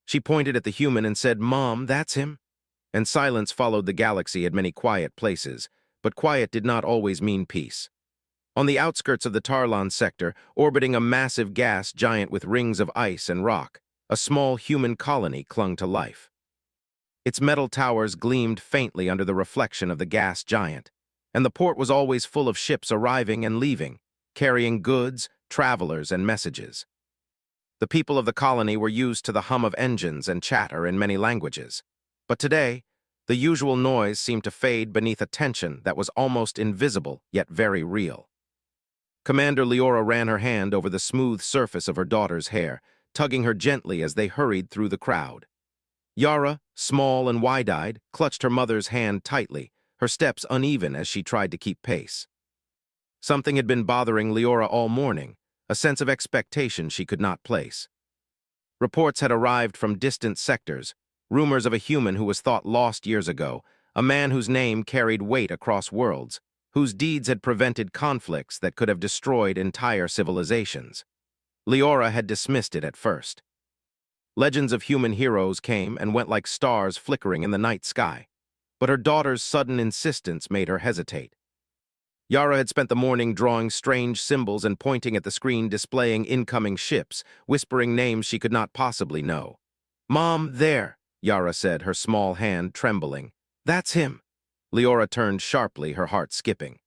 She pointed at the human and said, "Mom, that's him." And silence followed the galaxy at many quiet places, but quiet did not always mean peace. On the outskirts of the Tarlan sector, orbiting a massive gas giant with rings of ice and rock, a small human colony clung to life. Its metal towers gleamed faintly under the reflection of the gas giant, and the port was always full of ships arriving and leaving, carrying goods, travelers, and messages. The people of the colony were used to the hum of engines and chatter in many languages. But today, the usual noise seemed to fade beneath a tension that was almost invisible yet very real. Commander Leora ran her hand over the smooth surface of her daughter's hair, tugging her gently as they hurried through the crowd. Yara, small and wide-eyed, clutched her mother's hand tightly, her steps uneven as she tried to keep pace. Something had been bothering Leora all morning, a sense of expectation she could not place. Reports had arrived from distant sectors, rumors of a human who was thought lost years ago, a man whose name carried weight across worlds, whose deeds had prevented conflicts that could have destroyed entire civilizations. Leora had dismissed it at first. Legends of human heroes came and went like stars flickering in the night sky, but her daughter's sudden insistence made her hesitate. Yara had spent the morning drawing strange symbols and pointing at the screen displaying incoming ships, whispering names she could not possibly know. "Mom, there," Yara said, her small hand trembling. "That's him." Leora turned sharply, her heart skipping.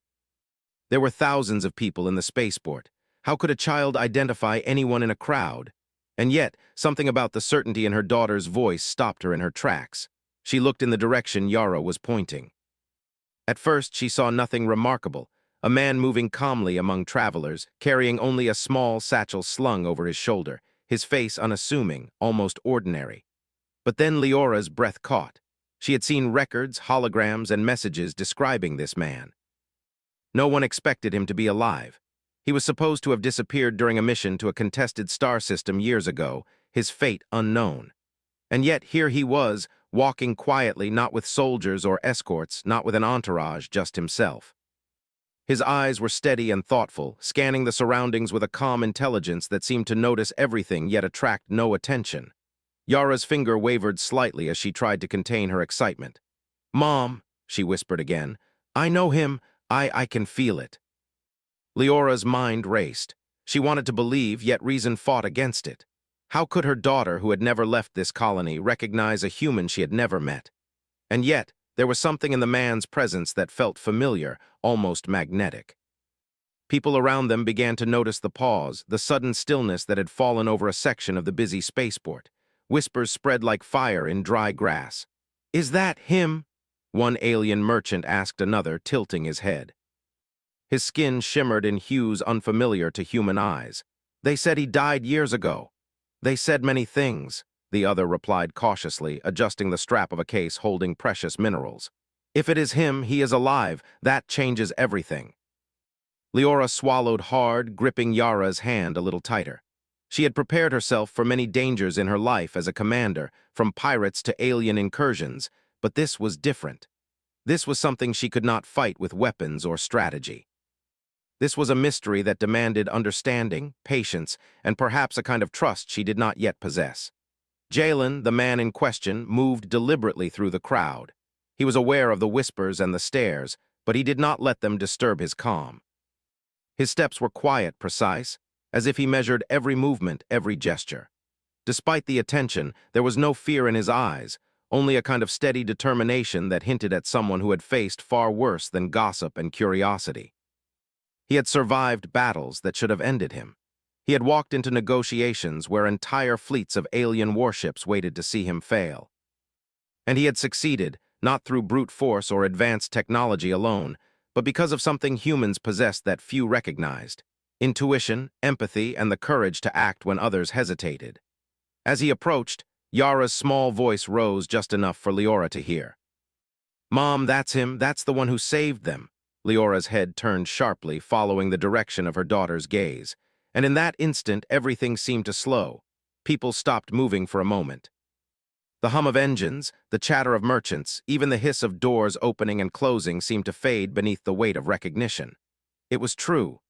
There were thousands of people in the spaceport. How could a child identify anyone in a crowd? And yet, something about the certainty in her daughter's voice stopped her in her tracks. She looked in the direction Yara was pointing. At first, she saw nothing remarkable, a man moving calmly among travelers, carrying only a small satchel slung over his shoulder, his face unassuming, almost ordinary. But then Leora's breath caught. She had seen records, holograms, and messages describing this man. No one expected him to be alive. He was supposed to have disappeared during a mission to a contested star system years ago, his fate unknown. And yet here he was, walking quietly, not with soldiers or escorts, not with an entourage, just himself. His eyes were steady and thoughtful, scanning the surroundings with a calm intelligence that seemed to notice everything yet attract no attention. Yara's finger wavered slightly as she tried to contain her excitement. "Mom," she whispered again, "I know him. I can feel it." Leora's mind raced. She wanted to believe, yet reason fought against it. How could her daughter, who had never left this colony, recognize a human she had never met? And yet, there was something in the man's presence that felt familiar, almost magnetic. People around them began to notice the pause, the sudden stillness that had fallen over a section of the busy spaceport. Whispers spread like fire in dry grass. "Is that him?" one alien merchant asked another, tilting his head. His skin shimmered in hues unfamiliar to human eyes. "They said he died years ago." "They said many things," the other replied cautiously, adjusting the strap of a case holding precious minerals. "If it is him, he is alive. That changes everything." Leora swallowed hard, gripping Yara's hand a little tighter. She had prepared herself for many dangers in her life as a commander, from pirates to alien incursions, but this was different. This was something she could not fight with weapons or strategy. This was a mystery that demanded understanding, patience, and perhaps a kind of trust she did not yet possess. Jalen, the man in question, moved deliberately through the crowd. He was aware of the whispers and the stares, but he did not let them disturb his calm. His steps were quiet, precise, as if he measured every movement, every gesture. Despite the attention, there was no fear in his eyes, only a kind of steady determination that hinted at someone who had faced far worse than gossip and curiosity. He had survived battles that should have ended him. He had walked into negotiations where entire fleets of alien warships waited to see him fail. And he had succeeded, not through brute force or advanced technology alone, but because of something humans possessed that few recognized: intuition, empathy, and the courage to act when others hesitated. As he approached, Yara's small voice rose just enough for Leora to hear. "Mom, that's him. That's the one who saved them." Leora's head turned sharply, following the direction of her daughter's gaze, and in that instant everything seemed to slow. People stopped moving for a moment. The hum of engines, the chatter of merchants, even the hiss of doors opening and closing seemed to fade beneath the weight of recognition. It was true.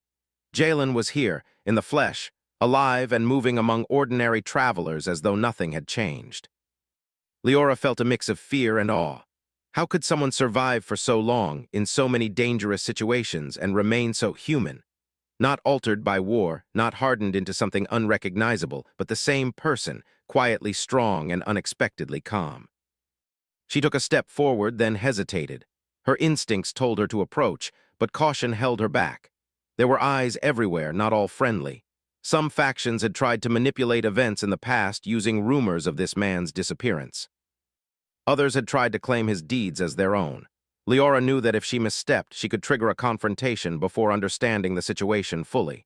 Jalen was here, in the flesh, alive and moving among ordinary travelers as though nothing had changed. Leora felt a mix of fear and awe. How could someone survive for so long, in so many dangerous situations, and remain so human? Not altered by war, not hardened into something unrecognizable, but the same person, quietly strong and unexpectedly calm. She took a step forward, then hesitated. Her instincts told her to approach, but caution held her back. There were eyes everywhere, not all friendly. Some factions had tried to manipulate events in the past using rumors of this man's disappearance. Others had tried to claim his deeds as their own. Leora knew that if she misstepped, she could trigger a confrontation before understanding the situation fully.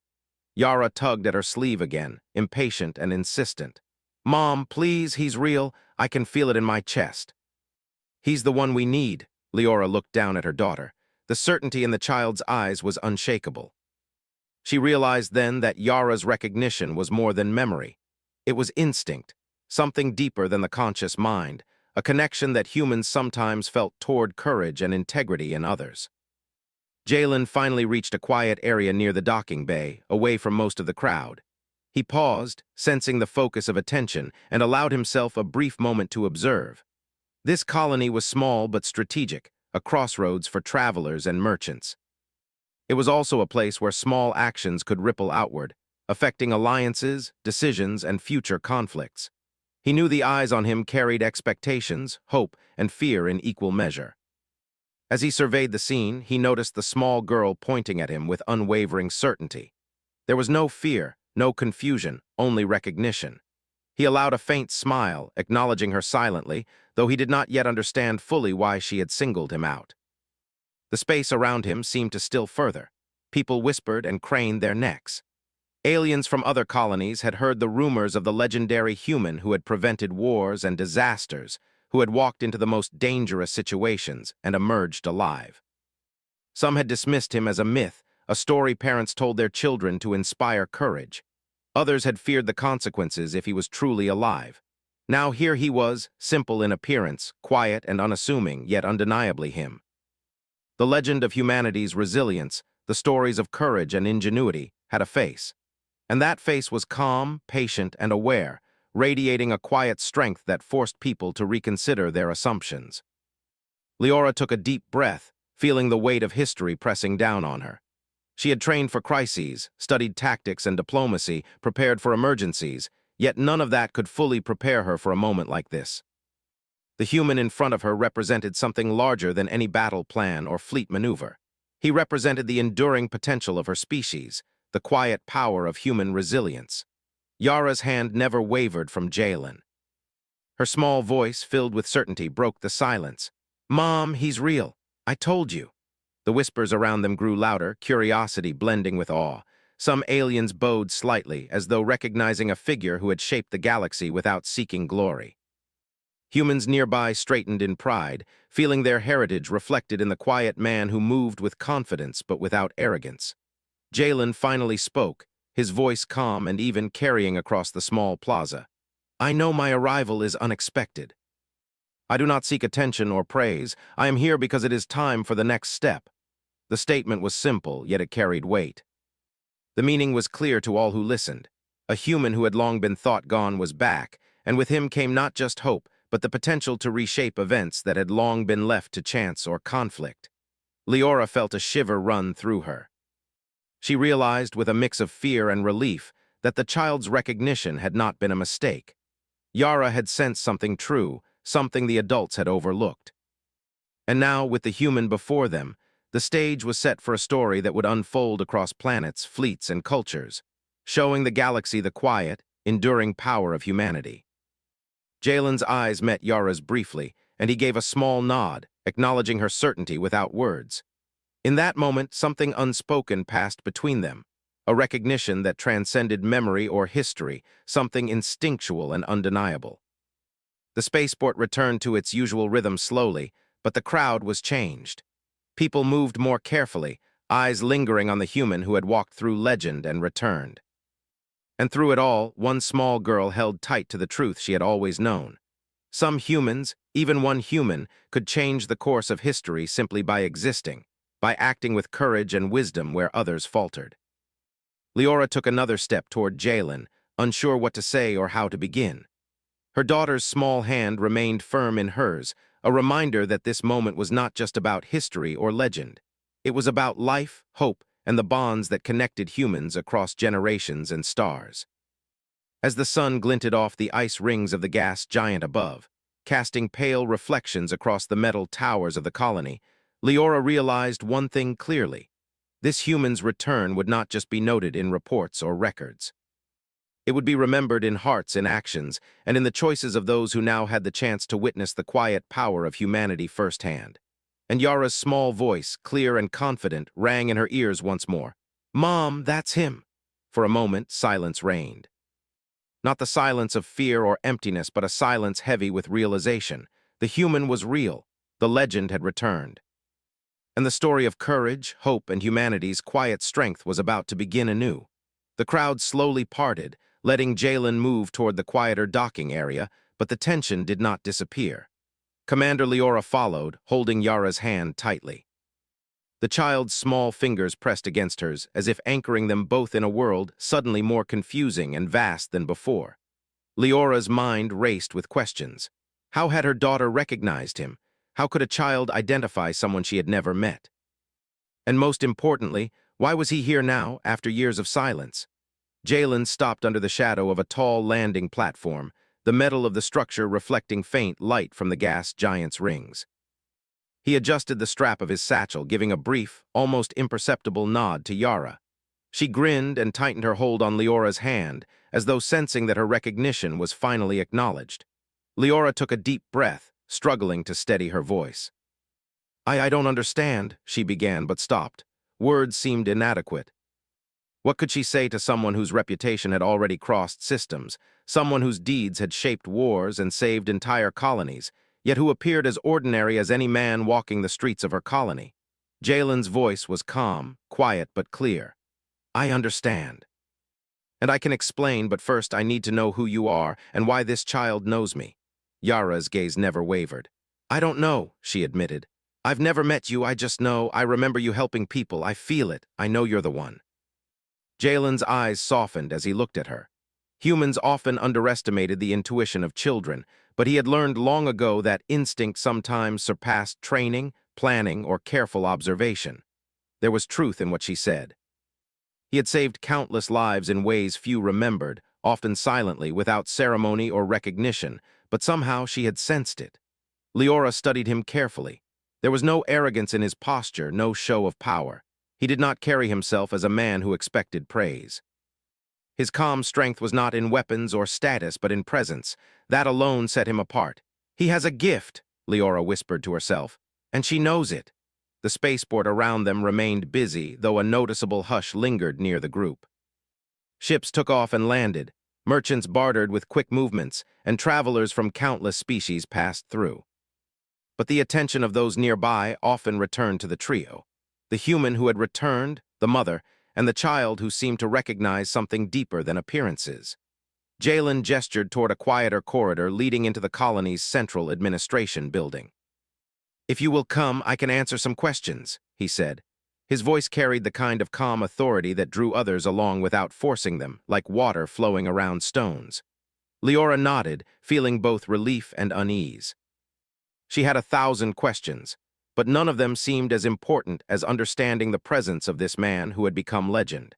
Yara tugged at her sleeve again, impatient and insistent. "Mom, please, he's real. I can feel it in my chest." "He's the one we need." Leora looked down at her daughter. The certainty in the child's eyes was unshakable. She realized then that Yara's recognition was more than memory. It was instinct, something deeper than the conscious mind, a connection that humans sometimes felt toward courage and integrity in others. Jalen finally reached a quiet area near the docking bay, away from most of the crowd. He paused, sensing the focus of attention, and allowed himself a brief moment to observe. This colony was small but strategic, a crossroads for travelers and merchants. It was also a place where small actions could ripple outward, affecting alliances, decisions, and future conflicts. He knew the eyes on him carried expectations, hope, and fear in equal measure. As he surveyed the scene, he noticed the small girl pointing at him with unwavering certainty. There was no fear, no confusion, only recognition. He allowed a faint smile, acknowledging her silently, though he did not yet understand fully why she had singled him out. The space around him seemed to still further. People whispered and craned their necks. Aliens from other colonies had heard the rumors of the legendary human who had prevented wars and disasters, who had walked into the most dangerous situations and emerged alive. Some had dismissed him as a myth, a story parents told their children to inspire courage. Others had feared the consequences if he was truly alive. Now here he was, simple in appearance, quiet and unassuming, yet undeniably him. The legend of humanity's resilience, the stories of courage and ingenuity, had a face. And that face was calm, patient, and aware, radiating a quiet strength that forced people to reconsider their assumptions. Leora took a deep breath, feeling the weight of history pressing down on her. She had trained for crises, studied tactics and diplomacy, prepared for emergencies, yet none of that could fully prepare her for a moment like this. The human in front of her represented something larger than any battle plan or fleet maneuver. He represented the enduring potential of her species, the quiet power of human resilience. Yara's hand never wavered from Jalen. Her small voice, filled with certainty, broke the silence. "Mom, he's real. I told you." The whispers around them grew louder, curiosity blending with awe. Some aliens bowed slightly, as though recognizing a figure who had shaped the galaxy without seeking glory. Humans nearby straightened in pride, feeling their heritage reflected in the quiet man who moved with confidence but without arrogance. Jalen finally spoke, his voice calm and even carrying across the small plaza. "I know my arrival is unexpected. I do not seek attention or praise. I am here because it is time for the next step." The statement was simple, yet it carried weight. The meaning was clear to all who listened. A human who had long been thought gone was back, and with him came not just hope, but the potential to reshape events that had long been left to chance or conflict. Leora felt a shiver run through her. She realized, with a mix of fear and relief, that the child's recognition had not been a mistake. Yara had sensed something true, something the adults had overlooked. And now, with the human before them, the stage was set for a story that would unfold across planets, fleets, and cultures, showing the galaxy the quiet, enduring power of humanity. Jalen's eyes met Yara's briefly, and he gave a small nod, acknowledging her certainty without words. In that moment, something unspoken passed between them, a recognition that transcended memory or history, something instinctual and undeniable. The spaceport returned to its usual rhythm slowly, but the crowd was changed. People moved more carefully, eyes lingering on the human who had walked through legend and returned. And through it all, one small girl held tight to the truth she had always known. Some humans, even one human, could change the course of history simply by existing, by acting with courage and wisdom where others faltered. Leora took another step toward Jalen, unsure what to say or how to begin. Her daughter's small hand remained firm in hers, a reminder that this moment was not just about history or legend. It was about life, hope, and the bonds that connected humans across generations and stars. As the sun glinted off the ice rings of the gas giant above, casting pale reflections across the metal towers of the colony, Leora realized one thing clearly. This human's return would not just be noted in reports or records. It would be remembered in hearts and actions, and in the choices of those who now had the chance to witness the quiet power of humanity firsthand. And Yara's small voice, clear and confident, rang in her ears once more. "Mom, that's him." For a moment, silence reigned. Not the silence of fear or emptiness, but a silence heavy with realization. The human was real. The legend had returned. And the story of courage, hope, and humanity's quiet strength was about to begin anew. The crowd slowly parted, letting Jalen move toward the quieter docking area, but the tension did not disappear. Commander Leora followed, holding Yara's hand tightly. The child's small fingers pressed against hers, as if anchoring them both in a world suddenly more confusing and vast than before. Leora's mind raced with questions. How had her daughter recognized him? How could a child identify someone she had never met? And most importantly, why was he here now, after years of silence? Jalen stopped under the shadow of a tall landing platform, the metal of the structure reflecting faint light from the gas giant's rings. He adjusted the strap of his satchel, giving a brief, almost imperceptible nod to Yara. She grinned and tightened her hold on Leora's hand, as though sensing that her recognition was finally acknowledged. Leora took a deep breath, struggling to steady her voice. I don't understand," she began, but stopped. Words seemed inadequate. What could she say to someone whose reputation had already crossed systems, someone whose deeds had shaped wars and saved entire colonies, yet who appeared as ordinary as any man walking the streets of her colony? Jalen's voice was calm, quiet, but clear. "I understand. And I can explain, but first I need to know who you are and why this child knows me." Yara's gaze never wavered. "I don't know," she admitted. "I've never met you, I just know. I remember you helping people. I feel it. I know you're the one." Jalen's eyes softened as he looked at her. Humans often underestimated the intuition of children, but he had learned long ago that instinct sometimes surpassed training, planning, or careful observation. There was truth in what she said. He had saved countless lives in ways few remembered, often silently, without ceremony or recognition, but somehow she had sensed it. Leora studied him carefully. There was no arrogance in his posture, no show of power. He did not carry himself as a man who expected praise. His calm strength was not in weapons or status, but in presence. That alone set him apart. "He has a gift," Leora whispered to herself, "and she knows it." The spaceport around them remained busy, though a noticeable hush lingered near the group. Ships took off and landed, merchants bartered with quick movements, and travelers from countless species passed through. But the attention of those nearby often returned to the trio. The human who had returned, the mother, and the child who seemed to recognize something deeper than appearances. Jalen gestured toward a quieter corridor leading into the colony's central administration building. "If you will come, I can answer some questions," he said. His voice carried the kind of calm authority that drew others along without forcing them, like water flowing around stones. Leora nodded, feeling both relief and unease. She had 1,000 questions, but none of them seemed as important as understanding the presence of this man who had become legend.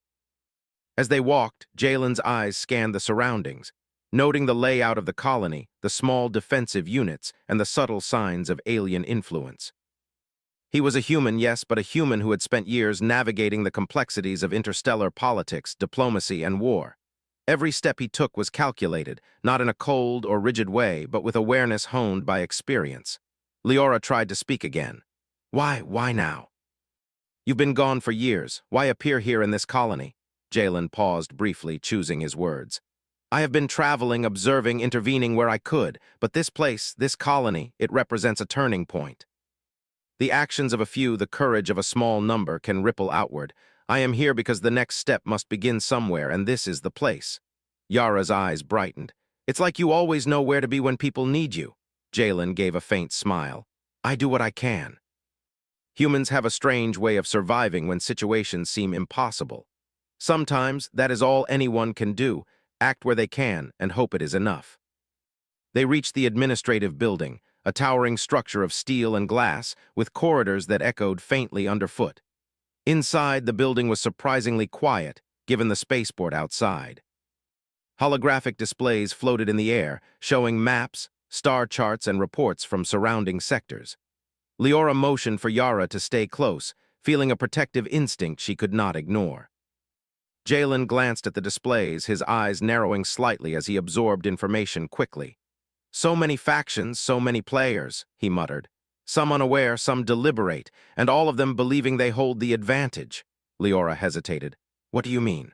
As they walked, Jalen's eyes scanned the surroundings, noting the layout of the colony, the small defensive units, and the subtle signs of alien influence. He was a human, yes, but a human who had spent years navigating the complexities of interstellar politics, diplomacy, and war. Every step he took was calculated, not in a cold or rigid way, but with awareness honed by experience. Leora tried to speak again. Why now? You've been gone for years. Why appear here in this colony?" Jalen paused briefly, choosing his words. "I have been traveling, observing, intervening where I could, but this place, this colony, it represents a turning point. The actions of a few, the courage of a small number can ripple outward. I am here because the next step must begin somewhere, and this is the place." Yara's eyes brightened. "It's like you always know where to be when people need you." Jalen gave a faint smile. "I do what I can." Humans have a strange way of surviving when situations seem impossible. Sometimes that is all anyone can do, act where they can and hope it is enough. They reached the administrative building, a towering structure of steel and glass with corridors that echoed faintly underfoot. Inside, the building was surprisingly quiet, given the spaceport outside. Holographic displays floated in the air, showing maps, star charts, and reports from surrounding sectors. Leora motioned for Yara to stay close, feeling a protective instinct she could not ignore. Jalen glanced at the displays, his eyes narrowing slightly as he absorbed information quickly. So many factions, so many players, he muttered. Some unaware, some deliberate, and all of them believing they hold the advantage. Leora hesitated. What do you mean?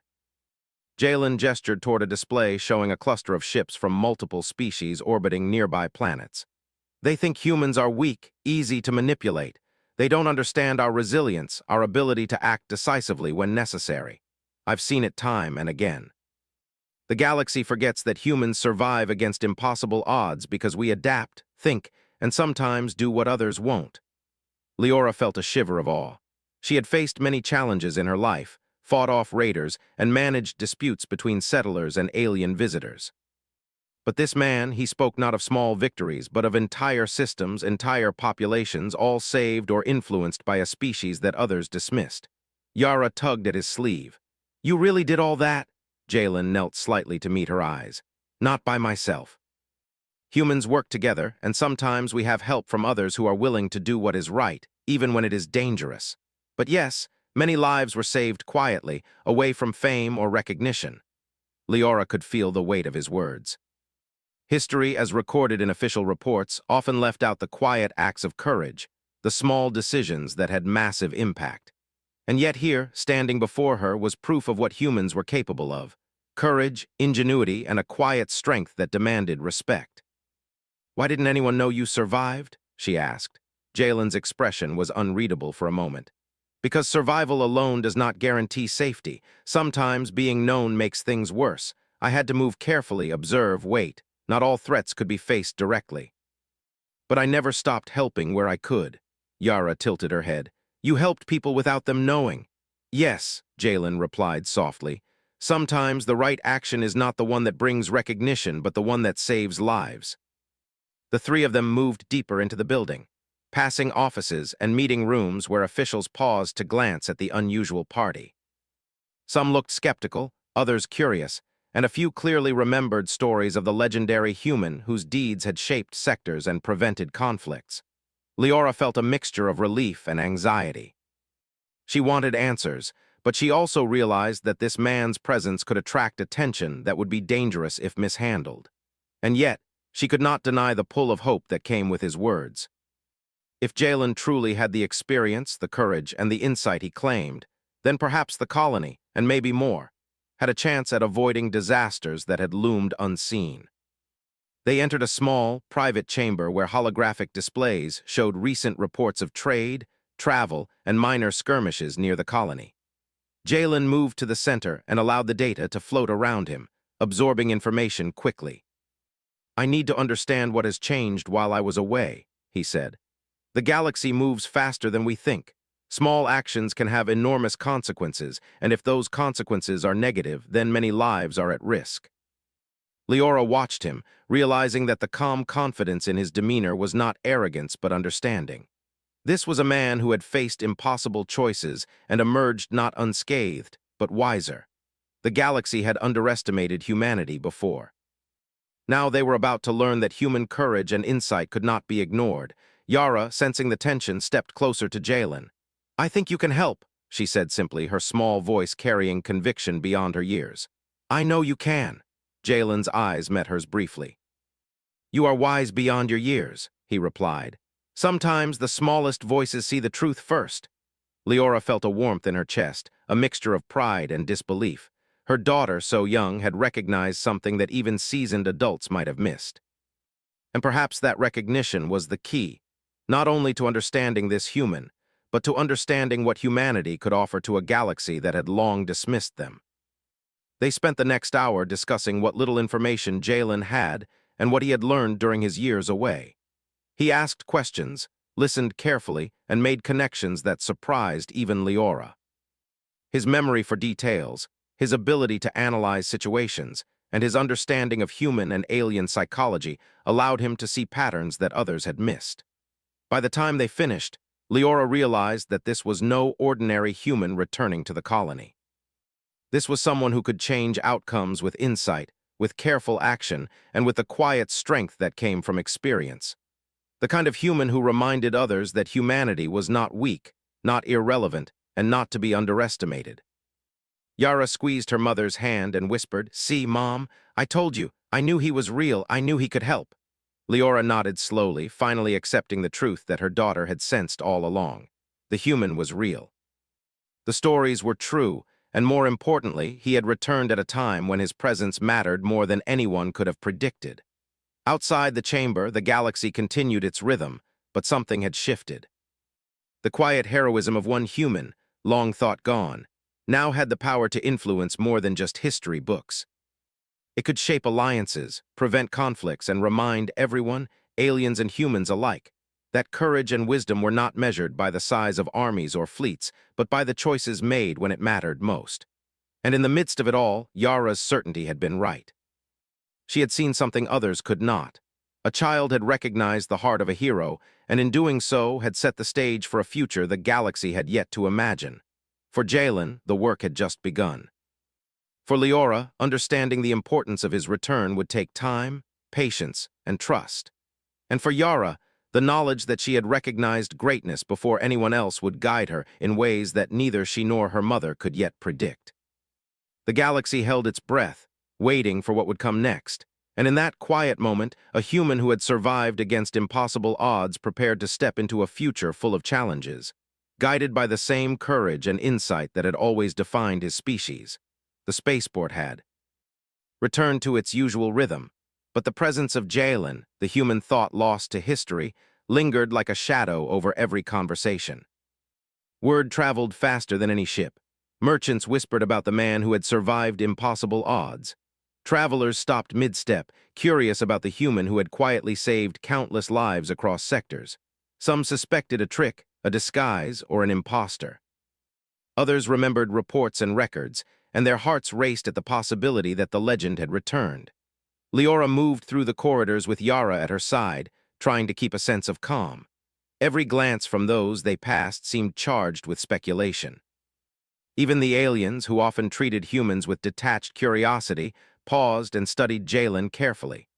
Jalen gestured toward a display showing a cluster of ships from multiple species orbiting nearby planets. They think humans are weak, easy to manipulate. They don't understand our resilience, our ability to act decisively when necessary. I've seen it time and again. The galaxy forgets that humans survive against impossible odds because we adapt, think, and sometimes do what others won't. Leora felt a shiver of awe. She had faced many challenges in her life, fought off raiders, and managed disputes between settlers and alien visitors. But this man, he spoke not of small victories, but of entire systems, entire populations, all saved or influenced by a species that others dismissed. Yara tugged at his sleeve. You really did all that? Jalen knelt slightly to meet her eyes. Not by myself. Humans work together, and sometimes we have help from others who are willing to do what is right, even when it is dangerous. But yes, many lives were saved quietly, away from fame or recognition. Leora could feel the weight of his words. History, as recorded in official reports, often left out the quiet acts of courage, the small decisions that had massive impact. And yet here, standing before her, was proof of what humans were capable of. Courage, ingenuity, and a quiet strength that demanded respect. Why didn't anyone know you survived? She asked. Jalen's expression was unreadable for a moment. Because survival alone does not guarantee safety. Sometimes being known makes things worse. I had to move carefully, observe, wait. Not all threats could be faced directly. But I never stopped helping where I could. Yara tilted her head. You helped people without them knowing. Yes, Jalen replied softly. Sometimes the right action is not the one that brings recognition, but the one that saves lives. The three of them moved deeper into the building, passing offices and meeting rooms where officials paused to glance at the unusual party. Some looked skeptical, others curious, and a few clearly remembered stories of the legendary human whose deeds had shaped sectors and prevented conflicts. Leora felt a mixture of relief and anxiety. She wanted answers, but she also realized that this man's presence could attract attention that would be dangerous if mishandled. And yet, she could not deny the pull of hope that came with his words. If Jalen truly had the experience, the courage, and the insight he claimed, then perhaps the colony, and maybe more, had a chance at avoiding disasters that had loomed unseen. They entered a small, private chamber where holographic displays showed recent reports of trade, travel, and minor skirmishes near the colony. Jalen moved to the center and allowed the data to float around him, absorbing information quickly. I need to understand what has changed while I was away, he said. The galaxy moves faster than we think. Small actions can have enormous consequences, and if those consequences are negative, then many lives are at risk. Leora watched him, realizing that the calm confidence in his demeanor was not arrogance but understanding. This was a man who had faced impossible choices and emerged not unscathed, but wiser. The galaxy had underestimated humanity before. Now they were about to learn that human courage and insight could not be ignored. Yara, sensing the tension, stepped closer to Jalen. I think you can help, she said simply, her small voice carrying conviction beyond her years. I know you can. Jalen's eyes met hers briefly. You are wise beyond your years, he replied. Sometimes the smallest voices see the truth first. Leora felt a warmth in her chest, a mixture of pride and disbelief. Her daughter, so young, had recognized something that even seasoned adults might have missed. And perhaps that recognition was the key, not only to understanding this human, but to understanding what humanity could offer to a galaxy that had long dismissed them. They spent the next hour discussing what little information Jalen had and what he had learned during his years away. He asked questions, listened carefully, and made connections that surprised even Leora. His memory for details, his ability to analyze situations, and his understanding of human and alien psychology allowed him to see patterns that others had missed. By the time they finished, Leora realized that this was no ordinary human returning to the colony. This was someone who could change outcomes with insight, with careful action, and with the quiet strength that came from experience. The kind of human who reminded others that humanity was not weak, not irrelevant, and not to be underestimated. Yara squeezed her mother's hand and whispered, "See, Mom, I told you. I knew he was real. I knew he could help." Leora nodded slowly, finally accepting the truth that her daughter had sensed all along. The human was real. The stories were true, and more importantly, he had returned at a time when his presence mattered more than anyone could have predicted. Outside the chamber, the galaxy continued its rhythm, but something had shifted. The quiet heroism of one human, long thought gone, now had the power to influence more than just history books. It could shape alliances, prevent conflicts, and remind everyone, aliens and humans alike, that courage and wisdom were not measured by the size of armies or fleets, but by the choices made when it mattered most. And in the midst of it all, Yara's certainty had been right. She had seen something others could not. A child had recognized the heart of a hero, and in doing so had set the stage for a future the galaxy had yet to imagine. For Jalen, the work had just begun. For Leora, understanding the importance of his return would take time, patience, and trust. And for Yara, the knowledge that she had recognized greatness before anyone else would guide her in ways that neither she nor her mother could yet predict. The galaxy held its breath, waiting for what would come next, and in that quiet moment, a human who had survived against impossible odds prepared to step into a future full of challenges, guided by the same courage and insight that had always defined his species. The spaceport had returned to its usual rhythm, but the presence of Jalen, the human thought lost to history, lingered like a shadow over every conversation. Word traveled faster than any ship. Merchants whispered about the man who had survived impossible odds. Travelers stopped mid-step, curious about the human who had quietly saved countless lives across sectors. Some suspected a trick, a disguise, or an imposter. Others remembered reports and records, and their hearts raced at the possibility that the legend had returned. Leora moved through the corridors with Yara at her side, trying to keep a sense of calm. Every glance from those they passed seemed charged with speculation. Even the aliens, who often treated humans with detached curiosity, paused and studied Jalen carefully.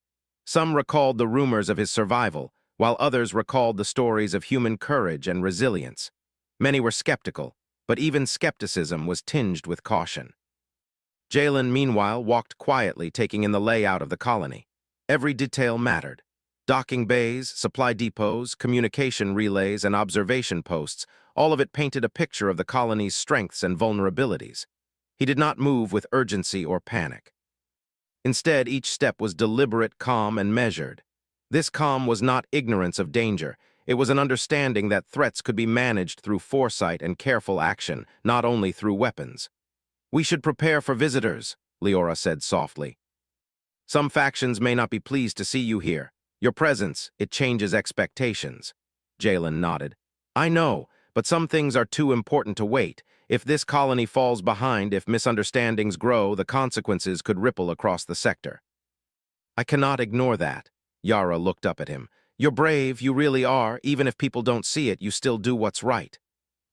Some recalled the rumors of his survival, while others recalled the stories of human courage and resilience. Many were skeptical, but even skepticism was tinged with caution. Jalen, meanwhile, walked quietly, taking in the layout of the colony. Every detail mattered. Docking bays, supply depots, communication relays, and observation posts, all of it painted a picture of the colony's strengths and vulnerabilities. He did not move with urgency or panic. Instead, each step was deliberate, calm, and measured. This calm was not ignorance of danger. It was an understanding that threats could be managed through foresight and careful action, not only through weapons. "We should prepare for visitors," Leora said softly. "Some factions may not be pleased to see you here. Your presence, it changes expectations." Jalen nodded. "I know, but some things are too important to wait. If this colony falls behind, if misunderstandings grow, the consequences could ripple across the sector." "I cannot ignore that." Yara looked up at him. "You're brave, you really are. Even if people don't see it, you still do what's right."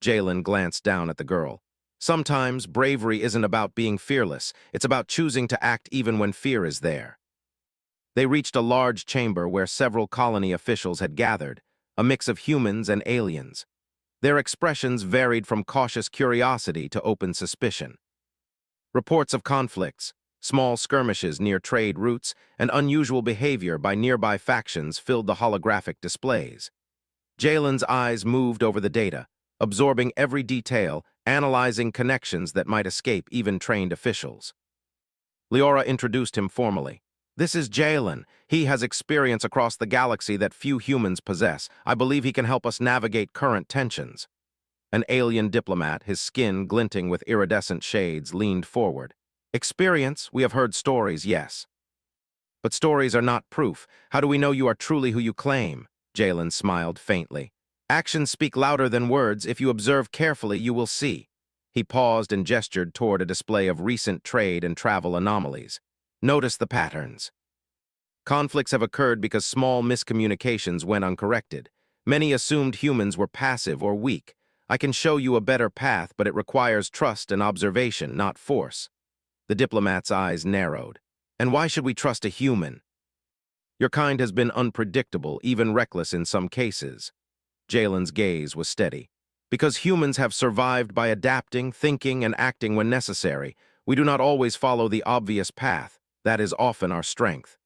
Jalen glanced down at the girl. "Sometimes bravery isn't about being fearless. It's about choosing to act even when fear is there." They reached a large chamber where several colony officials had gathered, a mix of humans and aliens. Their expressions varied from cautious curiosity to open suspicion. Reports of conflicts, small skirmishes near trade routes, and unusual behavior by nearby factions filled the holographic displays. Jalen's eyes moved over the data, absorbing every detail, analyzing connections that might escape even trained officials. Leora introduced him formally. "This is Jalen. He has experience across the galaxy that few humans possess. I believe he can help us navigate current tensions." An alien diplomat, his skin glinting with iridescent shades, leaned forward. "Experience? We have heard stories, yes. But stories are not proof. How do we know you are truly who you claim?" Jalen smiled faintly. "Actions speak louder than words. If you observe carefully, you will see." He paused and gestured toward a display of recent trade and travel anomalies. Notice the patterns. Conflicts have occurred because small miscommunications went uncorrected. Many assumed humans were passive or weak. I can show you a better path, but it requires trust and observation, not force. The diplomat's eyes narrowed. And why should we trust a human? Your kind has been unpredictable, even reckless in some cases. Jalen's gaze was steady. Because humans have survived by adapting, thinking, and acting when necessary, we do not always follow the obvious path. That is often our strength.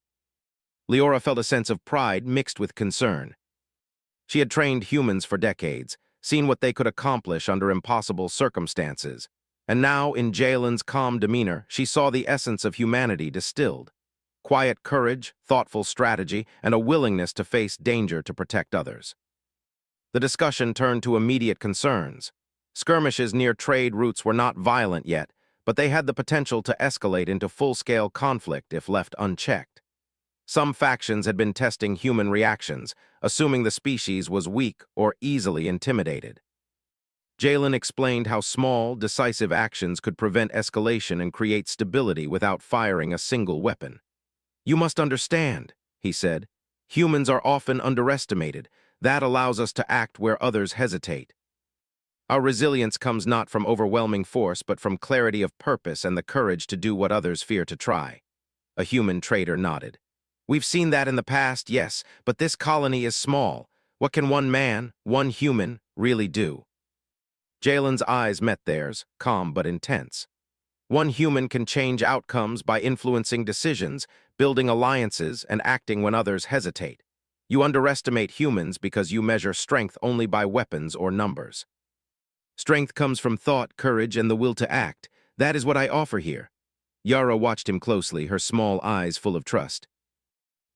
Leora felt a sense of pride mixed with concern. She had trained humans for decades, seen what they could accomplish under impossible circumstances, and now, in Jalen's calm demeanor, she saw the essence of humanity distilled. Quiet courage, thoughtful strategy, and a willingness to face danger to protect others. The discussion turned to immediate concerns. Skirmishes near trade routes were not violent yet, but they had the potential to escalate into full-scale conflict if left unchecked. Some factions had been testing human reactions, assuming the species was weak or easily intimidated. Jalen explained how small, decisive actions could prevent escalation and create stability without firing a single weapon. "You must understand," he said. "Humans are often underestimated. That allows us to act where others hesitate. Our resilience comes not from overwhelming force, but from clarity of purpose and the courage to do what others fear to try." A human trader nodded. "We've seen that in the past, yes, but this colony is small. What can one man, one human, really do?" Jalen's eyes met theirs, calm but intense. One human can change outcomes by influencing decisions, building alliances, and acting when others hesitate. You underestimate humans because you measure strength only by weapons or numbers. Strength comes from thought, courage, and the will to act. That is what I offer here. Yara watched him closely, her small eyes full of trust.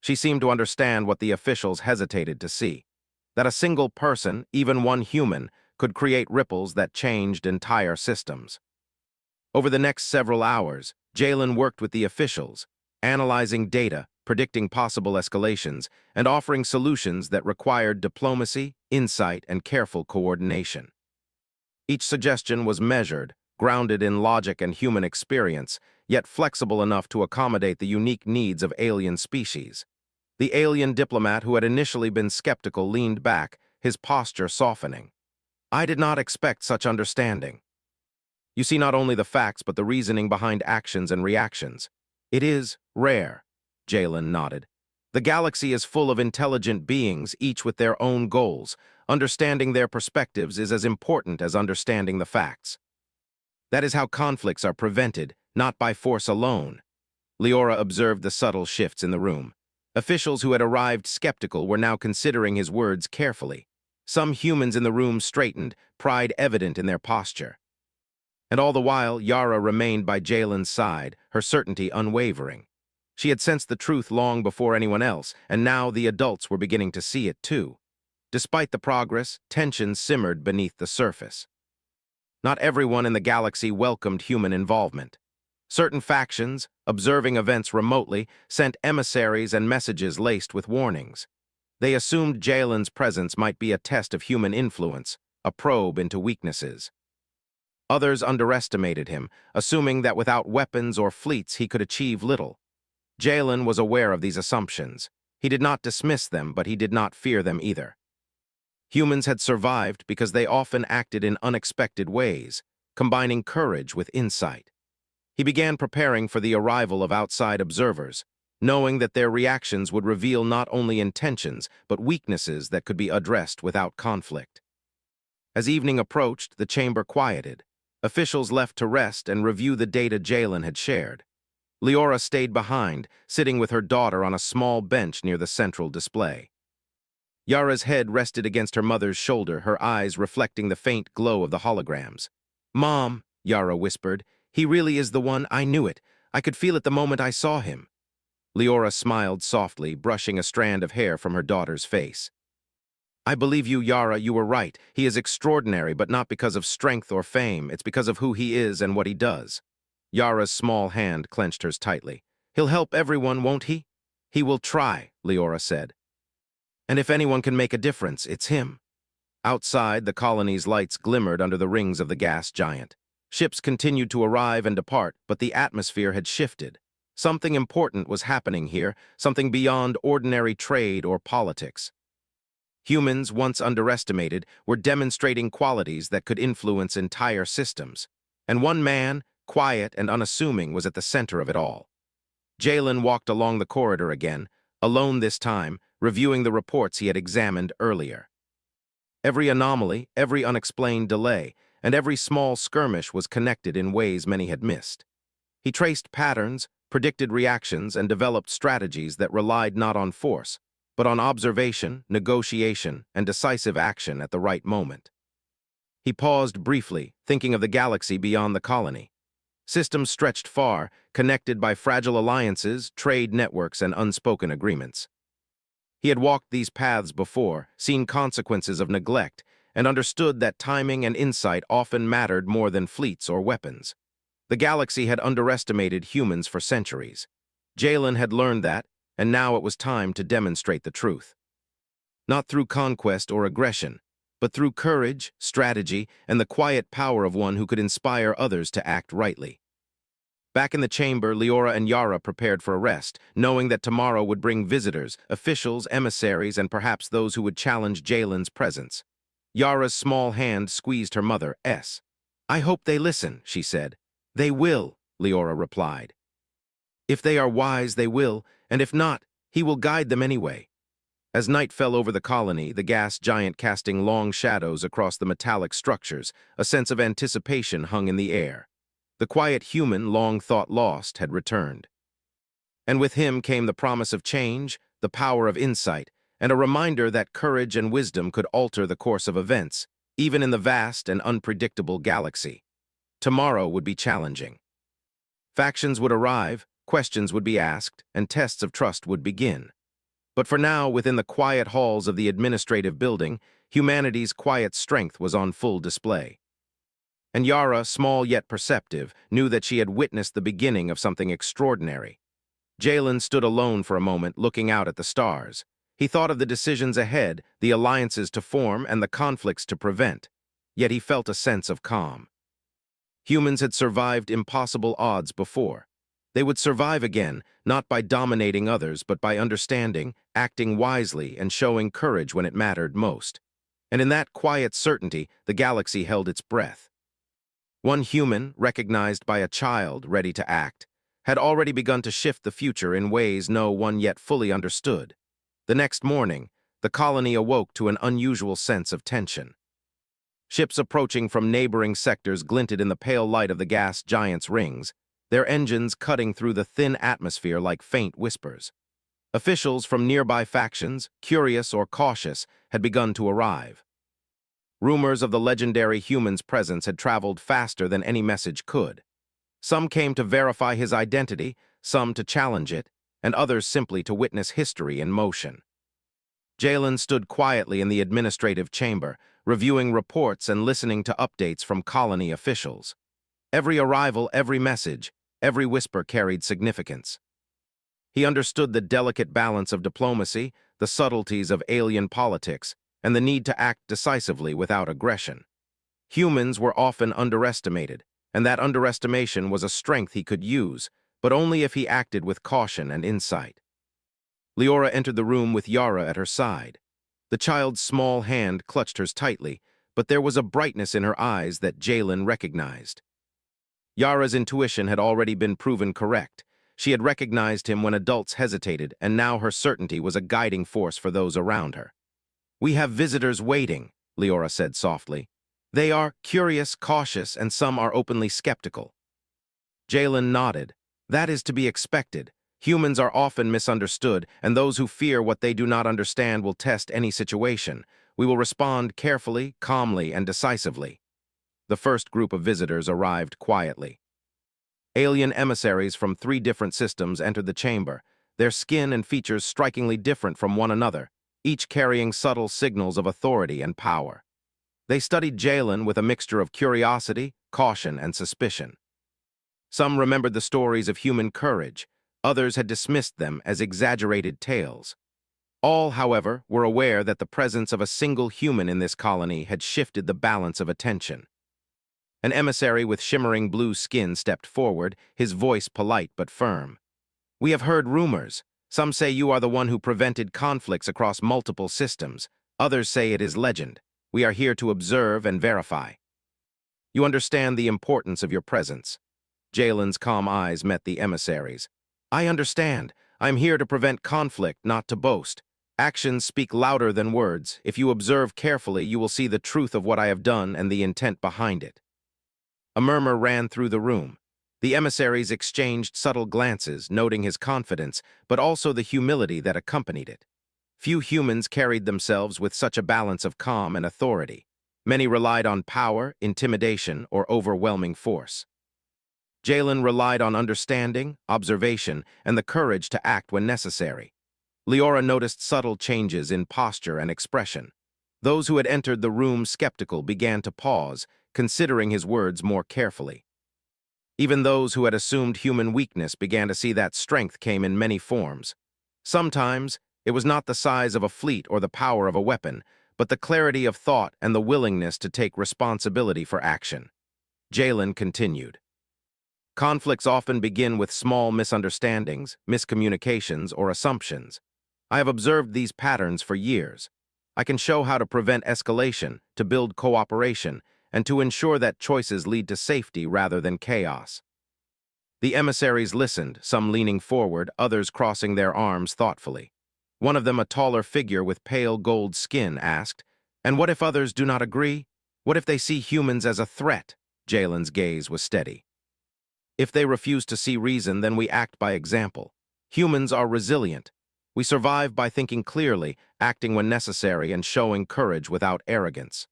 She seemed to understand what the officials hesitated to see. That a single person, even one human, could create ripples that changed entire systems. Over the next several hours, Jalen worked with the officials, analyzing data, predicting possible escalations, and offering solutions that required diplomacy, insight, and careful coordination. Each suggestion was measured, grounded in logic and human experience, yet flexible enough to accommodate the unique needs of alien species. The alien diplomat who had initially been skeptical leaned back, his posture softening. "I did not expect such understanding. You see not only the facts but the reasoning behind actions and reactions. It is rare," Jalen nodded. "The galaxy is full of intelligent beings, each with their own goals. Understanding their perspectives is as important as understanding the facts. That is how conflicts are prevented, not by force alone." Leora observed the subtle shifts in the room. Officials who had arrived skeptical were now considering his words carefully. Some humans in the room straightened, pride evident in their posture. And all the while, Yara remained by Jalen's side, her certainty unwavering. She had sensed the truth long before anyone else, and now the adults were beginning to see it too. Despite the progress, tension simmered beneath the surface. Not everyone in the galaxy welcomed human involvement. Certain factions, observing events remotely, sent emissaries and messages laced with warnings. They assumed Jalen's presence might be a test of human influence, a probe into weaknesses. Others underestimated him, assuming that without weapons or fleets he could achieve little. Jalen was aware of these assumptions. He did not dismiss them, but he did not fear them either. Humans had survived because they often acted in unexpected ways, combining courage with insight. He began preparing for the arrival of outside observers, knowing that their reactions would reveal not only intentions, but weaknesses that could be addressed without conflict. As evening approached, the chamber quieted. Officials left to rest and review the data Jalen had shared. Leora stayed behind, sitting with her daughter on a small bench near the central display. Yara's head rested against her mother's shoulder, her eyes reflecting the faint glow of the holograms. "Mom," Yara whispered, "he really is the one. I knew it. I could feel it the moment I saw him." Leora smiled softly, brushing a strand of hair from her daughter's face. "I believe you, Yara. You were right. He is extraordinary, but not because of strength or fame. It's because of who he is and what he does." Yara's small hand clenched hers tightly. "He'll help everyone, won't he?" "He will try," Leora said. "And if anyone can make a difference, it's him." Outside, the colony's lights glimmered under the rings of the gas giant. Ships continued to arrive and depart, but the atmosphere had shifted. Something important was happening here, something beyond ordinary trade or politics. Humans, once underestimated, were demonstrating qualities that could influence entire systems. And one man, quiet and unassuming, was at the center of it all. Jalen walked along the corridor again, alone this time, reviewing the reports he had examined earlier. Every anomaly, every unexplained delay, and every small skirmish was connected in ways many had missed. He traced patterns, predicted reactions, and developed strategies that relied not on force, but on observation, negotiation, and decisive action at the right moment. He paused briefly, thinking of the galaxy beyond the colony. Systems stretched far, connected by fragile alliances, trade networks, and unspoken agreements. He had walked these paths before, seen consequences of neglect, and understood that timing and insight often mattered more than fleets or weapons. The galaxy had underestimated humans for centuries. Jalen had learned that, and now it was time to demonstrate the truth. Not through conquest or aggression, but through courage, strategy, and the quiet power of one who could inspire others to act rightly. Back in the chamber, Leora and Yara prepared for a rest, knowing that tomorrow would bring visitors, officials, emissaries, and perhaps those who would challenge Jalen's presence. Yara's small hand squeezed her mother's. "I hope they listen," she said. "They will," Leora replied. "If they are wise, they will, and if not, he will guide them anyway." As night fell over the colony, the gas giant casting long shadows across the metallic structures, a sense of anticipation hung in the air. The quiet human, long thought lost, had returned. And with him came the promise of change, the power of insight, and a reminder that courage and wisdom could alter the course of events, even in the vast and unpredictable galaxy. Tomorrow would be challenging. Factions would arrive, questions would be asked, and tests of trust would begin. But for now, within the quiet halls of the administrative building, humanity's quiet strength was on full display. And Yara, small yet perceptive, knew that she had witnessed the beginning of something extraordinary. Jalen stood alone for a moment, looking out at the stars. He thought of the decisions ahead, the alliances to form, and the conflicts to prevent. Yet he felt a sense of calm. Humans had survived impossible odds before. They would survive again, not by dominating others, but by understanding, acting wisely, and showing courage when it mattered most. And in that quiet certainty, the galaxy held its breath. One human, recognized by a child ready to act, had already begun to shift the future in ways no one yet fully understood. The next morning, the colony awoke to an unusual sense of tension. Ships approaching from neighboring sectors glinted in the pale light of the gas giant's rings, their engines cutting through the thin atmosphere like faint whispers. Officials from nearby factions, curious or cautious, had begun to arrive. Rumors of the legendary human's presence had traveled faster than any message could. Some came to verify his identity, some to challenge it, and others simply to witness history in motion. Jalen stood quietly in the administrative chamber, reviewing reports and listening to updates from colony officials. Every arrival, every message, every whisper carried significance. He understood the delicate balance of diplomacy, the subtleties of alien politics, and the need to act decisively without aggression. Humans were often underestimated, and that underestimation was a strength he could use, but only if he acted with caution and insight. Leora entered the room with Yara at her side. The child's small hand clutched hers tightly, but there was a brightness in her eyes that Jalen recognized. Yara's intuition had already been proven correct. She had recognized him when adults hesitated, and now her certainty was a guiding force for those around her. "We have visitors waiting," Leora said softly. "They are curious, cautious, and some are openly skeptical." Jalen nodded. "That is to be expected. Humans are often misunderstood, and those who fear what they do not understand will test any situation. We will respond carefully, calmly, and decisively." The first group of visitors arrived quietly. Alien emissaries from 3 different systems entered the chamber, their skin and features strikingly different from one another, each carrying subtle signals of authority and power. They studied Jalen with a mixture of curiosity, caution, and suspicion. Some remembered the stories of human courage, others had dismissed them as exaggerated tales. All, however, were aware that the presence of a single human in this colony had shifted the balance of attention. An emissary with shimmering blue skin stepped forward, his voice polite but firm. "We have heard rumors. Some say you are the one who prevented conflicts across multiple systems. Others say it is legend. We are here to observe and verify. You understand the importance of your presence." Jalen's calm eyes met the emissaries. "I understand. I'm here to prevent conflict, not to boast. Actions speak louder than words. If you observe carefully, you will see the truth of what I have done and the intent behind it." A murmur ran through the room. The emissaries exchanged subtle glances, noting his confidence, but also the humility that accompanied it. Few humans carried themselves with such a balance of calm and authority. Many relied on power, intimidation, or overwhelming force. Jalen relied on understanding, observation, and the courage to act when necessary. Leora noticed subtle changes in posture and expression. Those who had entered the room skeptical began to pause, considering his words more carefully. Even those who had assumed human weakness began to see that strength came in many forms. Sometimes, it was not the size of a fleet or the power of a weapon, but the clarity of thought and the willingness to take responsibility for action. Jalen continued. "Conflicts often begin with small misunderstandings, miscommunications, or assumptions. I have observed these patterns for years. I can show how to prevent escalation, to build cooperation, and to ensure that choices lead to safety rather than chaos." The emissaries listened, some leaning forward, others crossing their arms thoughtfully. One of them, a taller figure with pale gold skin, asked, "And what if others do not agree? What if they see humans as a threat?" Jalen's gaze was steady. "If they refuse to see reason, then we act by example. Humans are resilient. We survive by thinking clearly, acting when necessary, and showing courage without arrogance.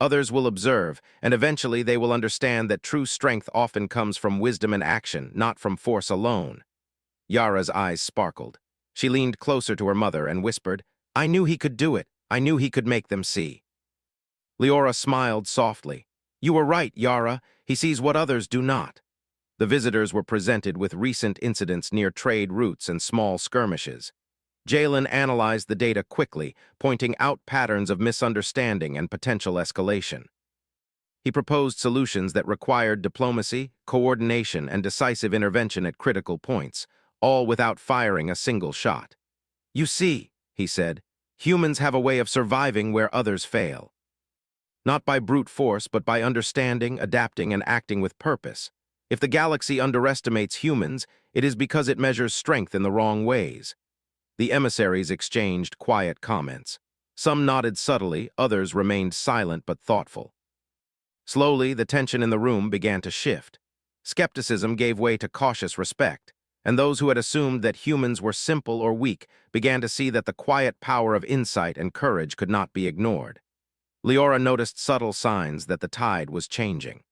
Others will observe, and eventually they will understand that true strength often comes from wisdom and action, not from force alone." Yara's eyes sparkled. She leaned closer to her mother and whispered, "I knew he could do it. I knew he could make them see." Leora smiled softly. "You were right, Yara. He sees what others do not." The visitors were presented with recent incidents near trade routes and small skirmishes. Jalen analyzed the data quickly, pointing out patterns of misunderstanding and potential escalation. He proposed solutions that required diplomacy, coordination, and decisive intervention at critical points, all without firing a single shot. "You see," he said, "humans have a way of surviving where others fail. Not by brute force, but by understanding, adapting, and acting with purpose. If the galaxy underestimates humans, it is because it measures strength in the wrong ways." The emissaries exchanged quiet comments. Some nodded subtly, others remained silent but thoughtful. Slowly, the tension in the room began to shift. Skepticism gave way to cautious respect, and those who had assumed that humans were simple or weak began to see that the quiet power of insight and courage could not be ignored. Leora noticed subtle signs that the tide was changing.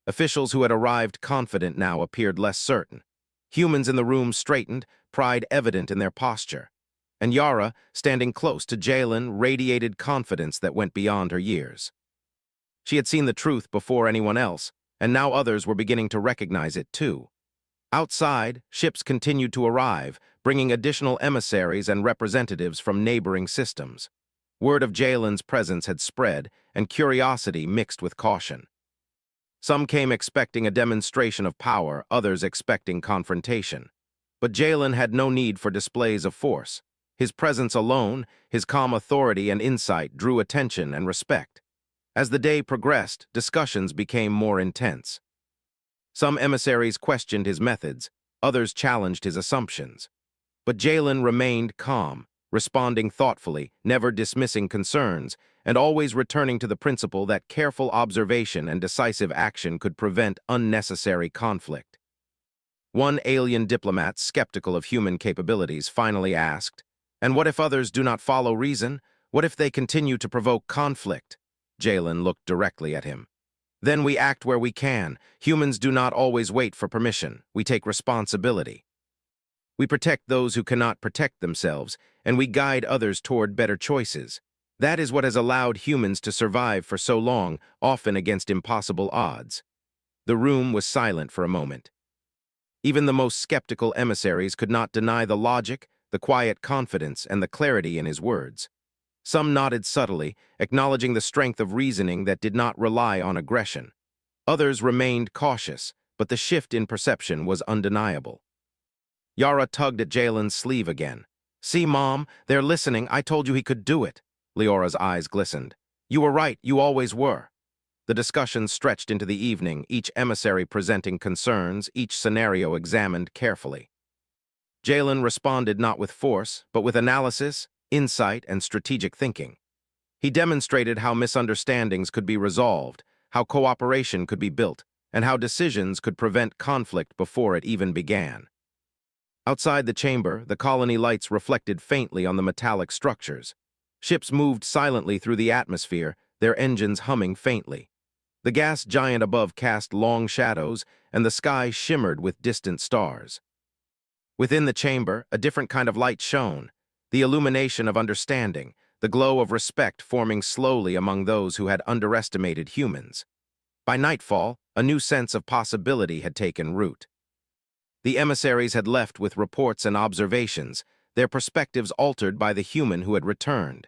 Officials who had arrived confident now appeared less certain. Humans in the room straightened, pride evident in their posture. And Yara, standing close to Jalen, radiated confidence that went beyond her years. She had seen the truth before anyone else, and now others were beginning to recognize it too. Outside, ships continued to arrive, bringing additional emissaries and representatives from neighboring systems. Word of Jalen's presence had spread, and curiosity mixed with caution. Some came expecting a demonstration of power, others expecting confrontation. But Jalen had no need for displays of force. His presence alone, his calm authority and insight drew attention and respect. As the day progressed, discussions became more intense. Some emissaries questioned his methods, others challenged his assumptions. But Jalen remained calm, responding thoughtfully, never dismissing concerns, and always returning to the principle that careful observation and decisive action could prevent unnecessary conflict. One alien diplomat, skeptical of human capabilities, finally asked, "And what if others do not follow reason? What if they continue to provoke conflict?" Jalen looked directly at him. "Then we act where we can. Humans do not always wait for permission. We take responsibility. We protect those who cannot protect themselves, and we guide others toward better choices. That is what has allowed humans to survive for so long, often against impossible odds." The room was silent for a moment. Even the most skeptical emissaries could not deny the logic, the quiet confidence, and the clarity in his words. Some nodded subtly, acknowledging the strength of reasoning that did not rely on aggression. Others remained cautious, but the shift in perception was undeniable. Yara tugged at Jalen's sleeve again. "See, Mom, they're listening. I told you he could do it." Leora's eyes glistened. "You were right, you always were." The discussion stretched into the evening, each emissary presenting concerns, each scenario examined carefully. Jalen responded not with force, but with analysis, insight, and strategic thinking. He demonstrated how misunderstandings could be resolved, how cooperation could be built, and how decisions could prevent conflict before it even began. Outside the chamber, the colony lights reflected faintly on the metallic structures. Ships moved silently through the atmosphere, their engines humming faintly. The gas giant above cast long shadows, and the sky shimmered with distant stars. Within the chamber, a different kind of light shone, the illumination of understanding, the glow of respect forming slowly among those who had underestimated humans. By nightfall, a new sense of possibility had taken root. The emissaries had left with reports and observations, their perspectives altered by the human who had returned.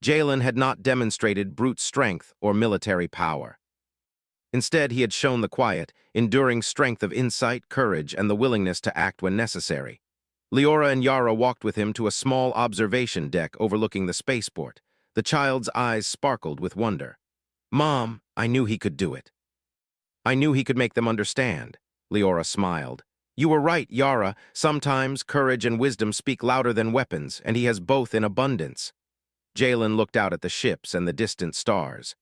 Jalen had not demonstrated brute strength or military power. Instead, he had shown the quiet, enduring strength of insight, courage, and the willingness to act when necessary. Leora and Yara walked with him to a small observation deck overlooking the spaceport. The child's eyes sparkled with wonder. "Mom, I knew he could do it." "I knew he could make them understand." Leora smiled. "You were right, Yara. Sometimes courage and wisdom speak louder than weapons, and he has both in abundance." Jalen looked out at the ships and the distant stars.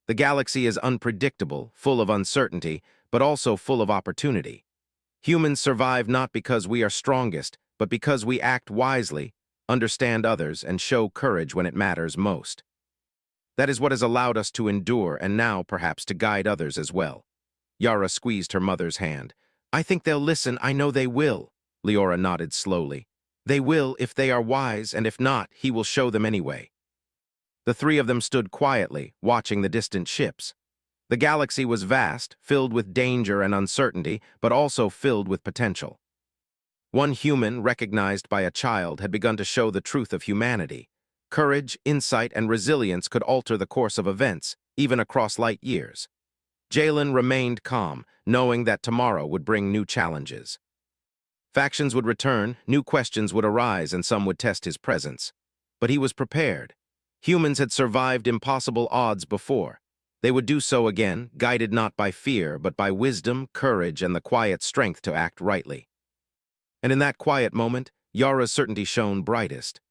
The galaxy is unpredictable, full of uncertainty, but also full of opportunity. Humans survive not because we are strongest, but because we act wisely, understand others, and show courage when it matters most. That is what has allowed us to endure and now, perhaps, to guide others as well. Yara squeezed her mother's hand. "I think they'll listen. I know they will." Leora nodded slowly. "They will if they are wise, and if not, he will show them anyway." The three of them stood quietly, watching the distant ships. The galaxy was vast, filled with danger and uncertainty, but also filled with potential. One human, recognized by a child, had begun to show the truth of humanity. Courage, insight, and resilience could alter the course of events, even across light years. Jalen remained calm, knowing that tomorrow would bring new challenges. Factions would return, new questions would arise, and some would test his presence. But he was prepared. Humans had survived impossible odds before. They would do so again, guided not by fear, but by wisdom, courage, and the quiet strength to act rightly. And in that quiet moment, Yara's certainty shone brightest.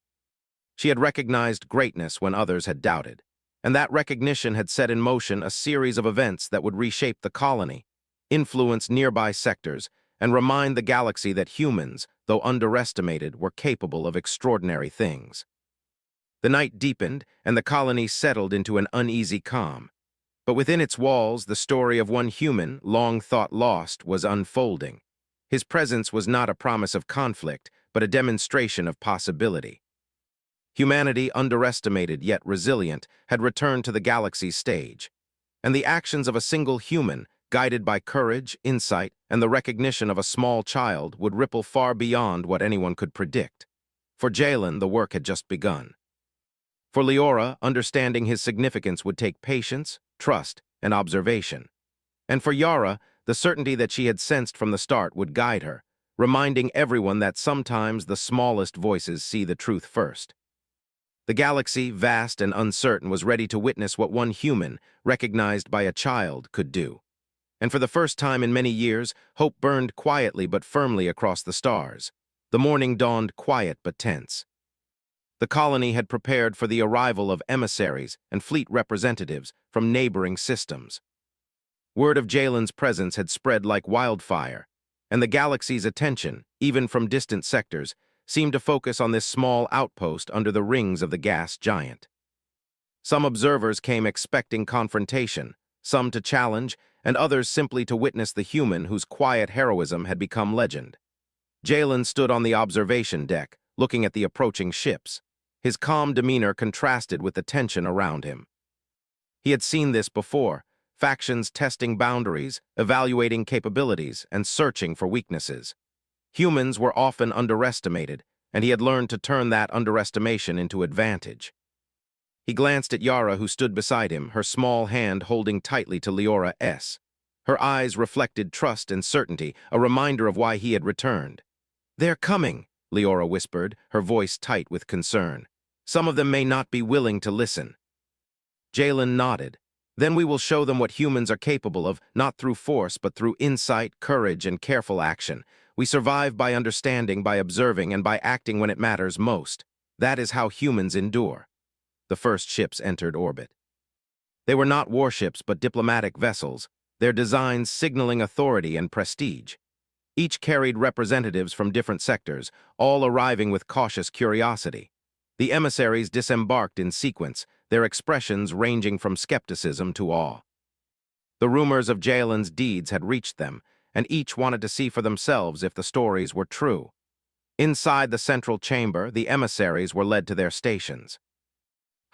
She had recognized greatness when others had doubted, and that recognition had set in motion a series of events that would reshape the colony, influence nearby sectors, and remind the galaxy that humans, though underestimated, were capable of extraordinary things. The night deepened, and the colony settled into an uneasy calm. But within its walls, the story of one human, long thought lost, was unfolding. His presence was not a promise of conflict, but a demonstration of possibility. Humanity, underestimated yet resilient, had returned to the galaxy's stage. And the actions of a single human, guided by courage, insight, and the recognition of a small child, would ripple far beyond what anyone could predict. For Jalen, the work had just begun. For Leora, understanding his significance would take patience, trust, and observation. And for Yara, the certainty that she had sensed from the start would guide her, reminding everyone that sometimes the smallest voices see the truth first. The galaxy, vast and uncertain, was ready to witness what one human, recognized by a child, could do. And for the first time in many years, hope burned quietly but firmly across the stars. The morning dawned quiet but tense. The colony had prepared for the arrival of emissaries and fleet representatives from neighboring systems. Word of Jalen's presence had spread like wildfire, and the galaxy's attention, even from distant sectors, seemed to focus on this small outpost under the rings of the gas giant. Some observers came expecting confrontation, some to challenge, and others simply to witness the human whose quiet heroism had become legend. Jalen stood on the observation deck, looking at the approaching ships. His calm demeanor contrasted with the tension around him. He had seen this before, factions testing boundaries, evaluating capabilities, and searching for weaknesses. Humans were often underestimated, and he had learned to turn that underestimation into advantage. He glanced at Yara, who stood beside him, her small hand holding tightly to Leora's. Her eyes reflected trust and certainty, a reminder of why he had returned. "They're coming," Leora whispered, her voice tight with concern. "Some of them may not be willing to listen." Jalen nodded. "Then we will show them what humans are capable of, not through force, but through insight, courage, and careful action. We survive by understanding, by observing, and by acting when it matters most. That is how humans endure." The first ships entered orbit. They were not warships, but diplomatic vessels, their designs signaling authority and prestige. Each carried representatives from different sectors, all arriving with cautious curiosity. The emissaries disembarked in sequence, their expressions ranging from skepticism to awe. The rumors of Jalen's deeds had reached them, and each wanted to see for themselves if the stories were true. Inside the central chamber, the emissaries were led to their stations.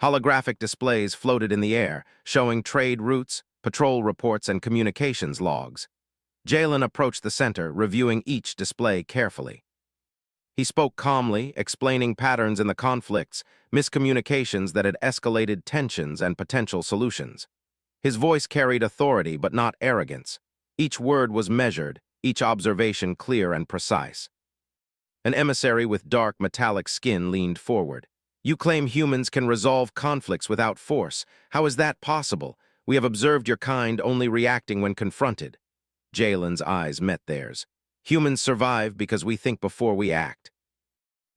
Holographic displays floated in the air, showing trade routes, patrol reports, and communications logs. Jalen approached the center, reviewing each display carefully. He spoke calmly, explaining patterns in the conflicts, miscommunications that had escalated tensions, and potential solutions. His voice carried authority but not arrogance. Each word was measured, each observation clear and precise. An emissary with dark metallic skin leaned forward. "You claim humans can resolve conflicts without force. How is that possible? We have observed your kind only reacting when confronted." Jalen's eyes met theirs. "Humans survive because we think before we act.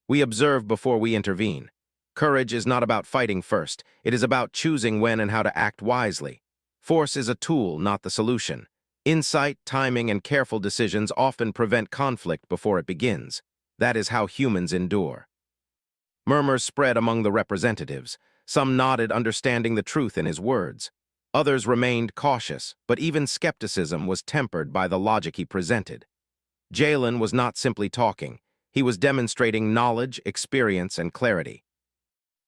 We observe before we intervene. Courage is not about fighting first. It is about choosing when and how to act wisely. Force is a tool, not the solution. Insight, timing, and careful decisions often prevent conflict before it begins. That is how humans endure." Murmurs spread among the representatives. Some nodded, understanding the truth in his words. Others remained cautious, but even skepticism was tempered by the logic he presented. Jalen was not simply talking. He was demonstrating knowledge, experience, and clarity.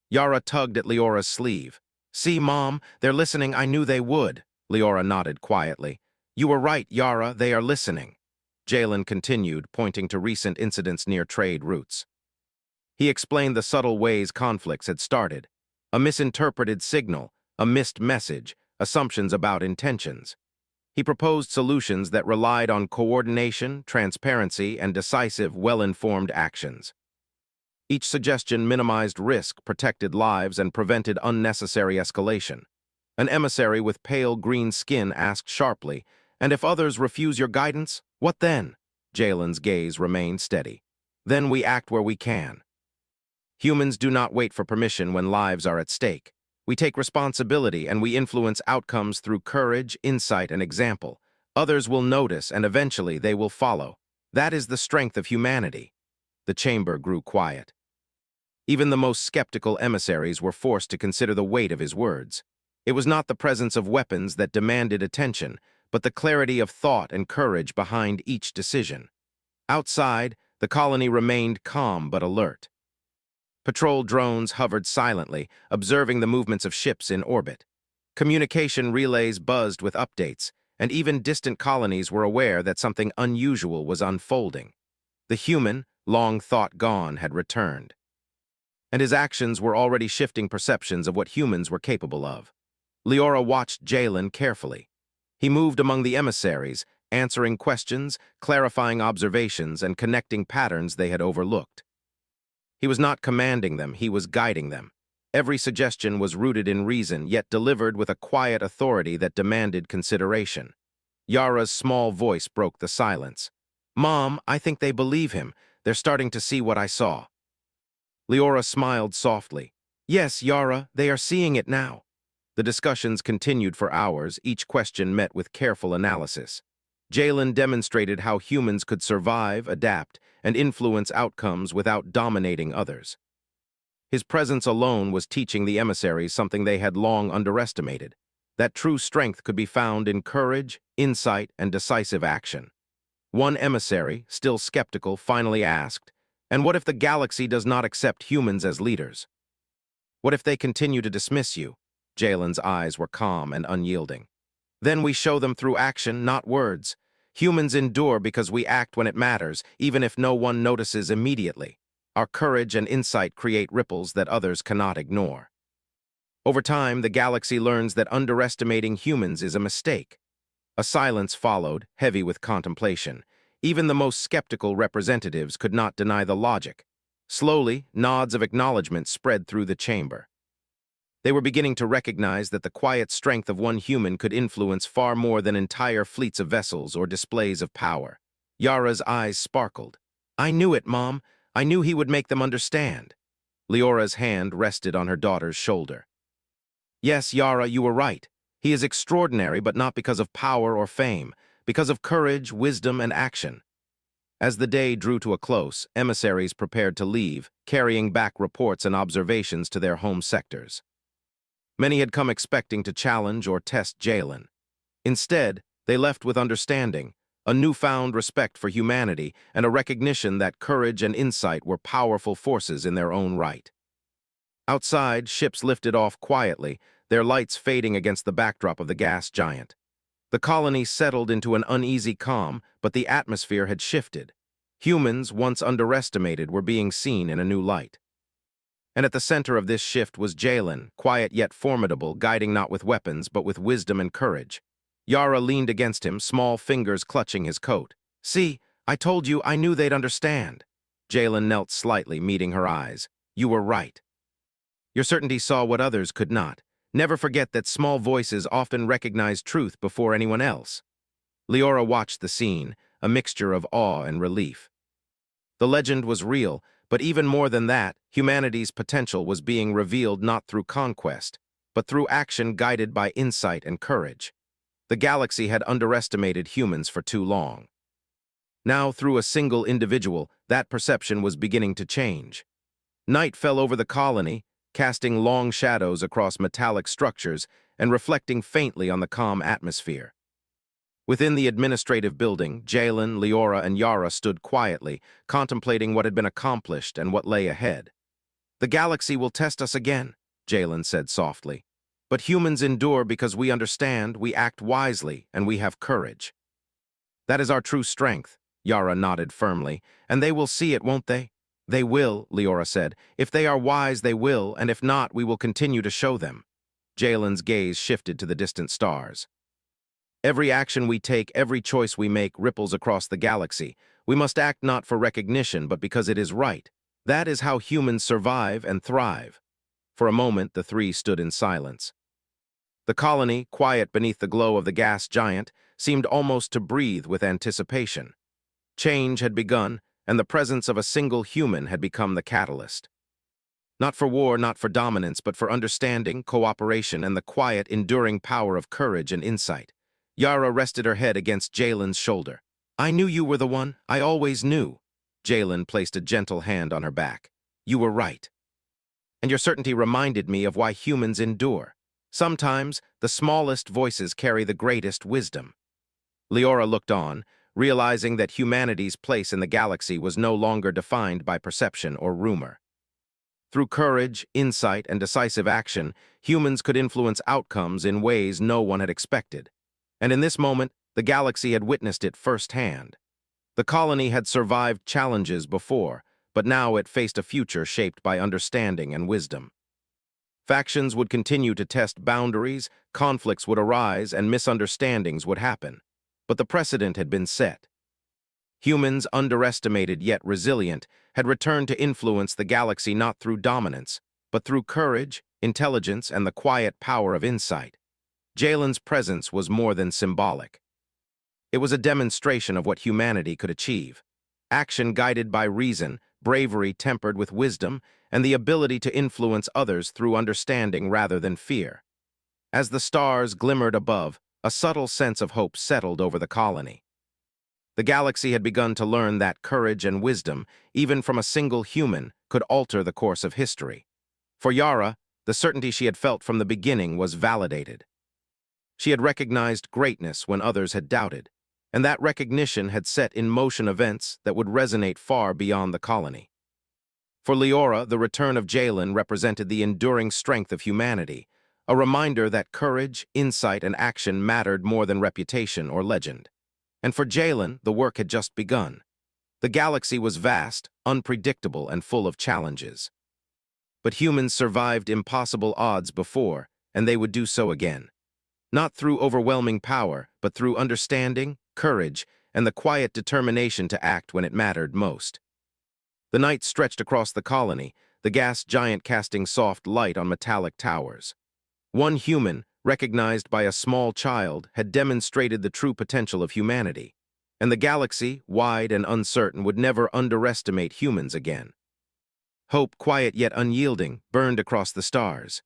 Yara tugged at Leora's sleeve. "See, Mom, they're listening. I knew they would." Leora nodded quietly. "You were right, Yara, they are listening." Jalen continued, pointing to recent incidents near trade routes. He explained the subtle ways conflicts had started. A misinterpreted signal, a missed message, assumptions about intentions. He proposed solutions that relied on coordination, transparency, and decisive, well-informed actions. Each suggestion minimized risk, protected lives, and prevented unnecessary escalation. An emissary with pale green skin asked sharply, "And if others refuse your guidance, what then?" Jalen's gaze remained steady. "Then we act where we can." Humans do not wait for permission when lives are at stake. We take responsibility and we influence outcomes through courage, insight, and example. Others will notice and eventually they will follow. That is the strength of humanity. The chamber grew quiet. Even the most skeptical emissaries were forced to consider the weight of his words. It was not the presence of weapons that demanded attention, but the clarity of thought and courage behind each decision. Outside, the colony remained calm but alert. Patrol drones hovered silently, observing the movements of ships in orbit. Communication relays buzzed with updates, and even distant colonies were aware that something unusual was unfolding. The human, long thought gone, had returned. And his actions were already shifting perceptions of what humans were capable of. Leora watched Jalen carefully. He moved among the emissaries, answering questions, clarifying observations, and connecting patterns they had overlooked. He was not commanding them, he was guiding them. Every suggestion was rooted in reason, yet delivered with a quiet authority that demanded consideration. Yara's small voice broke the silence. "Mom, I think they believe him. They're starting to see what I saw." Leora smiled softly. "Yes, Yara, they are seeing it now." The discussions continued for hours, each question met with careful analysis. Jalen demonstrated how humans could survive, adapt, and influence outcomes without dominating others. His presence alone was teaching the emissaries something they had long underestimated, that true strength could be found in courage, insight, and decisive action. One emissary, still skeptical, finally asked, "And what if the galaxy does not accept humans as leaders? What if they continue to dismiss you?" Jalen's eyes were calm and unyielding. "Then we show them through action, not words. Humans endure because we act when it matters, even if no one notices immediately. Our courage and insight create ripples that others cannot ignore." Over time, the galaxy learns that underestimating humans is a mistake. A silence followed, heavy with contemplation. Even the most skeptical representatives could not deny the logic. Slowly, nods of acknowledgement spread through the chamber. They were beginning to recognize that the quiet strength of one human could influence far more than entire fleets of vessels or displays of power. Yara's eyes sparkled. "I knew it, Mom. I knew he would make them understand." Leora's hand rested on her daughter's shoulder. "Yes, Yara, you were right. He is extraordinary, but not because of power or fame, because of courage, wisdom, and action." As the day drew to a close, emissaries prepared to leave, carrying back reports and observations to their home sectors. Many had come expecting to challenge or test Jalen. Instead, they left with understanding, a newfound respect for humanity, and a recognition that courage and insight were powerful forces in their own right. Outside, ships lifted off quietly, their lights fading against the backdrop of the gas giant. The colony settled into an uneasy calm, but the atmosphere had shifted. Humans, once underestimated, were being seen in a new light. And at the center of this shift was Jalen, quiet yet formidable, guiding not with weapons, but with wisdom and courage. Yara leaned against him, small fingers clutching his coat. "See, I told you, I knew they'd understand." Jalen knelt slightly, meeting her eyes. "You were right. Your certainty saw what others could not. Never forget that small voices often recognize truth before anyone else." Leora watched the scene, a mixture of awe and relief. The legend was real, but even more than that, humanity's potential was being revealed not through conquest, but through action guided by insight and courage. The galaxy had underestimated humans for too long. Now, through a single individual, that perception was beginning to change. Night fell over the colony, casting long shadows across metallic structures and reflecting faintly on the calm atmosphere. Within the administrative building, Jalen, Leora, and Yara stood quietly, contemplating what had been accomplished and what lay ahead. "The galaxy will test us again," Jalen said softly. "But humans endure because we understand, we act wisely, and we have courage." "That is our true strength," Yara nodded firmly. "And they will see it, won't they?" "They will," Leora said. "If they are wise, they will, and if not, we will continue to show them." Jalen's gaze shifted to the distant stars. "Every action we take, every choice we make ripples across the galaxy. We must act not for recognition, but because it is right. That is how humans survive and thrive." For a moment, the three stood in silence. The colony, quiet beneath the glow of the gas giant, seemed almost to breathe with anticipation. Change had begun, and the presence of a single human had become the catalyst. Not for war, not for dominance, but for understanding, cooperation, and the quiet, enduring power of courage and insight. Yara rested her head against Jalen's shoulder. "I knew you were the one. I always knew." Jalen placed a gentle hand on her back. "You were right. And your certainty reminded me of why humans endure. Sometimes, the smallest voices carry the greatest wisdom." Leora looked on, realizing that humanity's place in the galaxy was no longer defined by perception or rumor. Through courage, insight, and decisive action, humans could influence outcomes in ways no one had expected. And in this moment, the galaxy had witnessed it firsthand. The colony had survived challenges before, but now it faced a future shaped by understanding and wisdom. Factions would continue to test boundaries, conflicts would arise, and misunderstandings would happen. But the precedent had been set. Humans, underestimated yet resilient, had returned to influence the galaxy not through dominance, but through courage, intelligence, and the quiet power of insight. Jalen's presence was more than symbolic. It was a demonstration of what humanity could achieve. Action guided by reason, bravery tempered with wisdom, and the ability to influence others through understanding rather than fear. As the stars glimmered above, a subtle sense of hope settled over the colony. The galaxy had begun to learn that courage and wisdom, even from a single human, could alter the course of history. For Yara, the certainty she had felt from the beginning was validated. She had recognized greatness when others had doubted, and that recognition had set in motion events that would resonate far beyond the colony. For Leora, the return of Jalen represented the enduring strength of humanity, a reminder that courage, insight, and action mattered more than reputation or legend. And for Jalen, the work had just begun. The galaxy was vast, unpredictable, and full of challenges. but humans survived impossible odds before, and they would do so again. Not through overwhelming power, but through understanding, courage, and the quiet determination to act when it mattered most. The night stretched across the colony, the gas giant casting soft light on metallic towers. One human, recognized by a small child, had demonstrated the true potential of humanity, and the galaxy, wide and uncertain, would never underestimate humans again. Hope, quiet yet unyielding, burned across the stars.